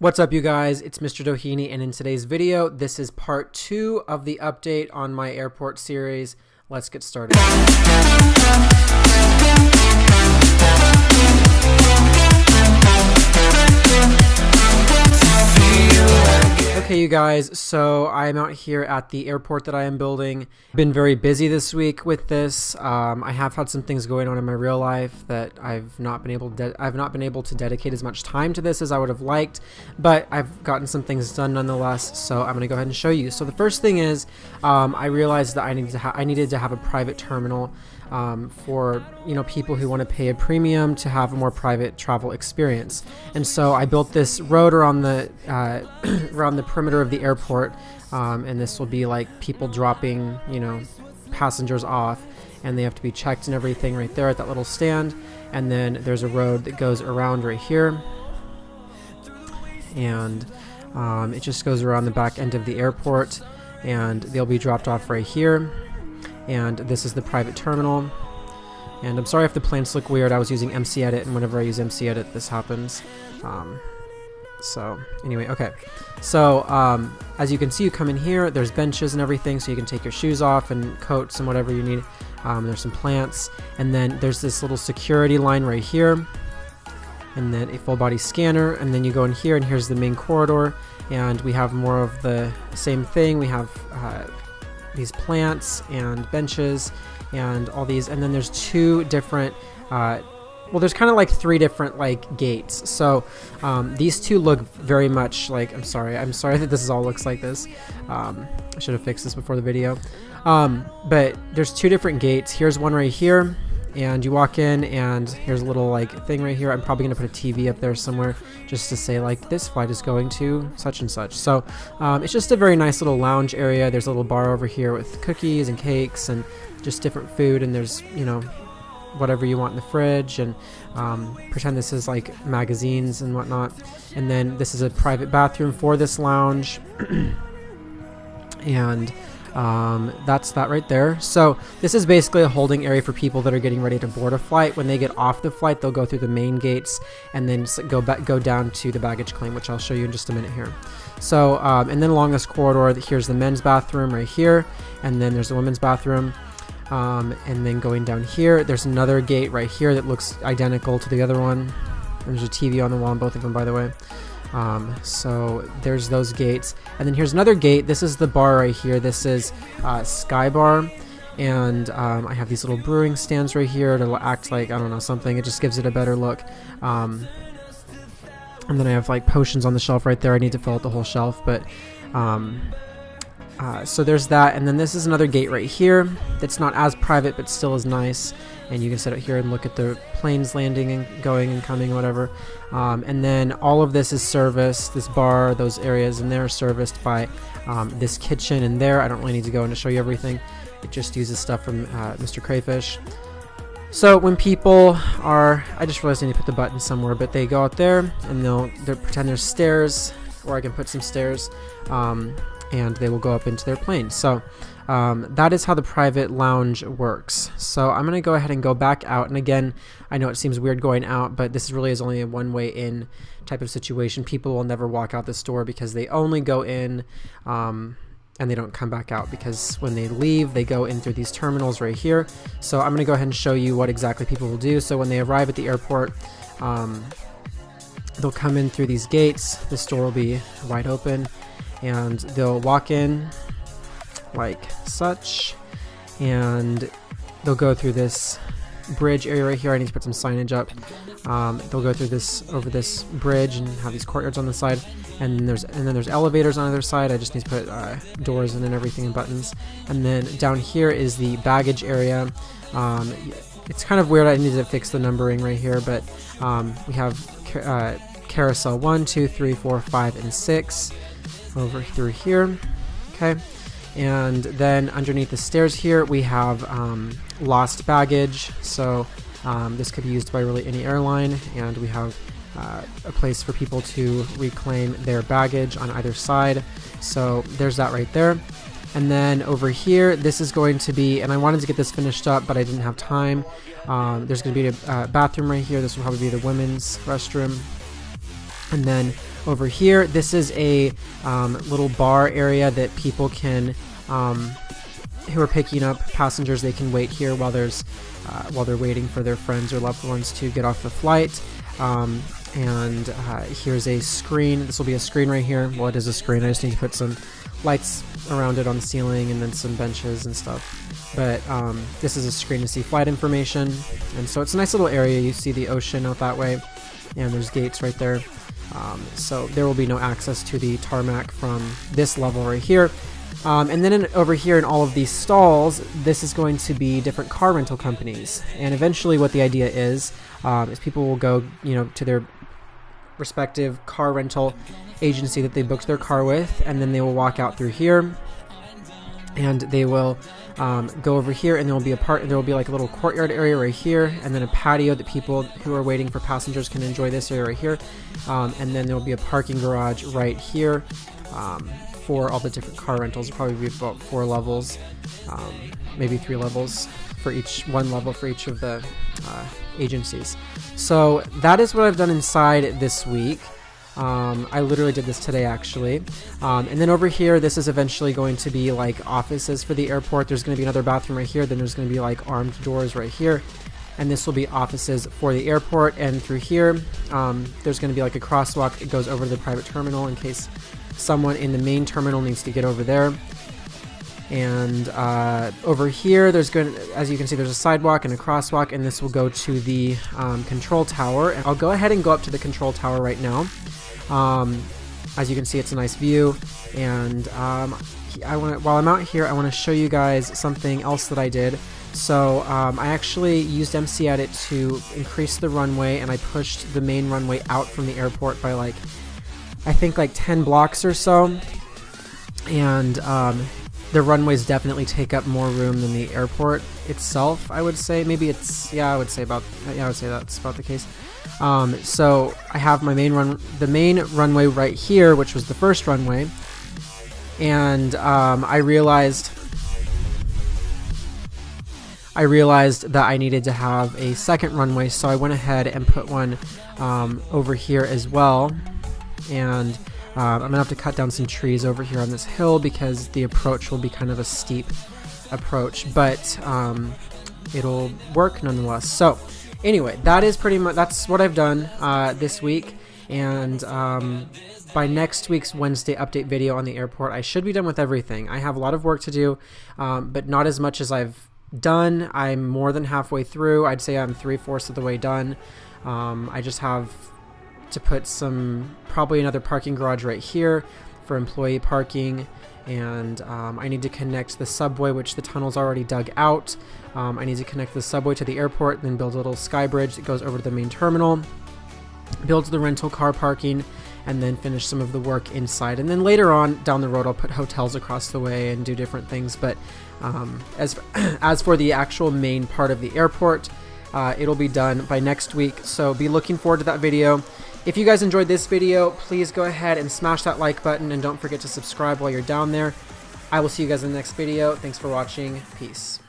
What's up, you guys? It's Mr. Doheny, and in today's video, this is part 2 of the update on my airport series. Let's get started. Okay, you guys, so I'm out here at the airport that I am building. Been very busy this week with this. I have had some things going on in my real life that I've not been able to dedicate as much time to this as I would have liked, but I've gotten some things done nonetheless. So I'm gonna go ahead and show you. So the first thing is, I realized that I needed to have a private terminal for people who want to pay a premium to have a more private travel experience. And so I built this road around the around the perimeter of the airport, and this will be like people dropping passengers off, and they have to be checked and everything right there at that little stand. And then there's a road that goes around right here, and it just goes around the back end of the airport, and they'll be dropped off right here. And this is the private terminal. And I'm sorry if the plants look weird. I was using MC Edit, and whenever I use MC Edit, this happens. So anyway, okay. So as you can see, you come in here, there's benches and everything, so you can take your shoes off and coats and whatever you need. There's some plants, and then there's this little security line right here, and then a full body scanner, and then you go in here, and here's the main corridor, and we have more of the same thing. We have these plants and benches and all these, and then there's two different well, there's kind of like three different gates. So these two look very much like, I'm sorry that this all looks like this. I should have fixed this before the video. But there's two different gates. Here's one right here, and you walk in, and here's a little thing right here. I'm probably gonna put a TV up there somewhere just to say this flight is going to such and such. So it's just a very nice little lounge area. There's a little bar over here with cookies and cakes and just different food, and there's whatever you want in the fridge, and pretend this is magazines and whatnot. And then this is a private bathroom for this lounge, and that's that right there. So this is basically a holding area for people that are getting ready to board a flight. When they get off the flight, they'll go through the main gates and then go down to the baggage claim, which I'll show you in just a minute here. So and then along this corridor, here's the men's bathroom right here, and then there's the women's bathroom. And then going down here, there's another gate right here that looks identical to the other one. There's a TV on the wall on both of them, by the way. So there's those gates, and then here's another gate. This is the bar right here. This is Sky Bar, and I have these little brewing stands right here to act like, I don't know, something. It just gives it a better look. And then I have potions on the shelf right there. I need to fill out the whole shelf, but so there's that. And then this is another gate right here that's not as private but still is nice, and you can sit out here and look at the planes landing and going and coming, whatever. And then all of this is serviced, this bar, those areas, and they're serviced by this kitchen in there. I don't really need to go in to show you everything. It just uses stuff from Mr. Crayfish. So when people are, I just realized I need to put the button somewhere, but they go out there and they'll pretend there's stairs, or I can put some stairs, and they will go up into their plane. So that is how the private lounge works. So I'm going to go ahead and go back out. And again, I know it seems weird going out, but this really is only a one-way in type of situation. People will never walk out this door because they only go in and they don't come back out, because when they leave, they go in through these terminals right here. So I'm going to go ahead and show you what exactly people will do. So when they arrive at the airport, they'll come in through these gates. This door will be wide open, and they'll walk in like such, and they'll go through this bridge area right here. I need to put some signage up. They'll go through over this bridge and have these courtyards on the side, and then there's elevators on the other side. I just need to put doors in and everything and buttons. And then down here is the baggage area. It's kind of weird. I need to fix the numbering right here, but we have carousel 1, 2, 3, 4, 5, and 6 over through here. Okay, and then underneath the stairs here we have lost baggage. So this could be used by really any airline, and we have a place for people to reclaim their baggage on either side. So there's that right there. And then over here, this is going to be, and I wanted to get this finished up, but I didn't have time. There's going to be a bathroom right here. This will probably be the women's restroom. And then Over here, this is a little bar area that people can, who are picking up passengers, they can wait here while they're waiting for their friends or loved ones to get off the flight. And here's a screen. This will be a screen right here. Well, it is a screen. I just need to put some lights around it on the ceiling and then some benches and stuff. But this is a screen to see flight information. And so it's a nice little area. You see the ocean out that way, and there's gates right there. So there will be no access to the tarmac from this level right here. And then over here in all of these stalls, this is going to be different car rental companies. And eventually what the idea is people will go, to their respective car rental agency that they booked their car with, and then they will walk out through here, and they will go over here, and there will be like a little courtyard area right here, and then a patio that people who are waiting for passengers can enjoy this area right here, and then there will be a parking garage right here for all the different car rentals. It'll probably be about 4 levels, maybe 3 levels for each, 1 level for each of the agencies. So that is what I've done inside this week. I literally did this today, actually. And then over here, this is eventually going to be like offices for the airport. There's going to be another bathroom right here. Then there's going to be like armed doors right here. And this will be offices for the airport. And through here, there's going to be like a crosswalk that goes over to the private terminal in case someone in the main terminal needs to get over there. And over here, as you can see, there's a sidewalk and a crosswalk, and this will go to the control tower. And I'll go ahead and go up to the control tower right now. As you can see, it's a nice view, and while I'm out here, I want to show you guys something else that I did. So I actually used MC Edit to increase the runway, and I pushed the main runway out from the airport by I think 10 blocks or so. And the runways definitely take up more room than the airport itself, I would say. Maybe it's, I would say that's about the case. So I have my the main runway right here, which was the first runway, and I realized that I needed to have a second runway, so I went ahead and put one over here as well. And I'm gonna have to cut down some trees over here on this hill because the approach will be kind of a steep approach, but it'll work nonetheless. So anyway, that's what I've done this week, and by next week's Wednesday update video on the airport, I should be done with everything. I have a lot of work to do, but not as much as I've done. I'm more than halfway through. I'd say I'm 3/4 of the way done. I just have to put probably another parking garage right here for employee parking, and I need to connect the subway, which the tunnel's already dug out. I need to connect the subway to the airport, then build a little sky bridge that goes over to the main terminal, build the rental car parking, and then finish some of the work inside. And then later on down the road, I'll put hotels across the way and do different things. But as for the actual main part of the airport, it'll be done by next week, so be looking forward to that video. If you guys enjoyed this video, please go ahead and smash that like button, and don't forget to subscribe while you're down there. I will see you guys in the next video. Thanks for watching. Peace.